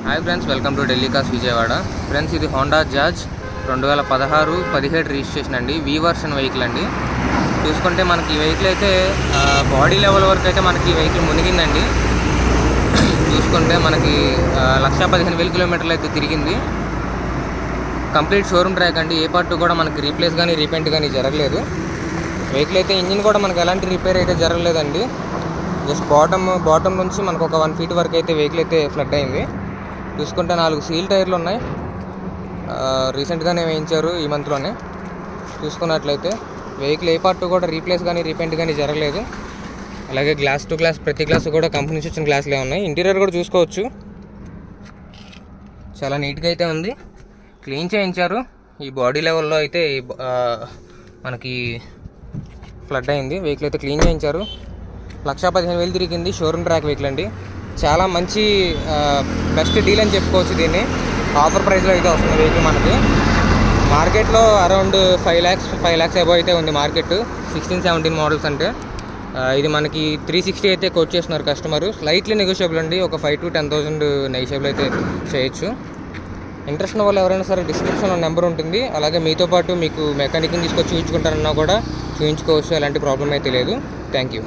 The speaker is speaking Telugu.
Hi friends, welcome to Delhi cars Vijayawada. Friends, ఇది హోండా జాజ్ 2016-17 రిజిస్ట్రేషన్ అండి. వి వర్షన్ వెహికల్ అండి. చూసుకుంటే మనకి ఈ వెహికల్ అయితే బాడీ లెవెల్ వరకు అయితే మనకి ఈ వెహికల్ మునిగిందండి. చూసుకుంటే మనకి 1,15,000 కిలోమీటర్లు అయితే తిరిగింది. కంప్లీట్ షోరూమ్ ట్రాక్ అండి. ఏ పార్ట్ కూడా మనకి రీప్లేస్ కానీ రీపెయింట్ కానీ జరగలేదు. వెహికల్ అయితే ఇంజిన్ కూడా మనకి ఎలాంటి రిపేర్ అయితే జరగలేదండి. జస్ట్ బాటమ్ నుంచి మనకు ఒక 1 ఫీట్ వరకు అయితే వెహికల్ అయితే ఫ్లడ్ అయింది. చూసుకుంటే 4 సీల్ టైర్లు ఉన్నాయి. రీసెంట్గానే వేయించారు ఈ మంత్లోనే. చూసుకున్నట్లయితే వెహికల్ ఏ పార్ట్ కూడా రీప్లేస్ కానీ రీపెయింట్ కానీ జరగలేదు. అలాగే గ్లాస్ టు గ్లాస్ ప్రతి గ్లాస్ కూడా కంపెనీ నుంచి వచ్చిన గ్లాసులే ఉన్నాయి. ఇంటీరియర్ కూడా చూసుకోవచ్చు, చాలా నీట్గా అయితే ఉంది. క్లీన్ చేయించారు. ఈ బాడీ లెవెల్లో అయితే మనకి ఫ్లడ్ అయింది. వెహికల్ అయితే క్లీన్ చేయించారు. 1,15,000 తిరిగింది. షోరూమ్ ట్రాక్ వెహికల్ అండి. చాలా మంచి బెస్ట్ డీల్ అని చెప్పుకోవచ్చు. దీన్ని ఆఫర్ ప్రైస్లో అయితే వస్తుంది వెహికల్ మనకి. మార్కెట్లో అరౌండ్ 5 lakhs అబౌవ్ అయితే ఉంది మార్కెట్. 16-17 మోడల్స్ అంటే ఇది మనకి 360 అయితే కోట్ చేస్తున్నారు కస్టమరు. స్లైట్లీ నెగోషియబుల్ అండి. ఒక 5 to 10,000 నెగోషియబుల్ అయితే చేయొచ్చు. ఇంట్రెస్ట్ ఉన్న వాళ్ళు ఎవరైనా సరే డిస్క్రిప్షన్లో నెంబర్ ఉంటుంది. అలాగే మీతో పాటు మీకు మెకానిక్ని తీసుకొచ్చి చూపించుకుంటారన్నా కూడా చూపించుకోవచ్చు. ఎలాంటి ప్రాబ్లం అయితే లేదు. Thank you.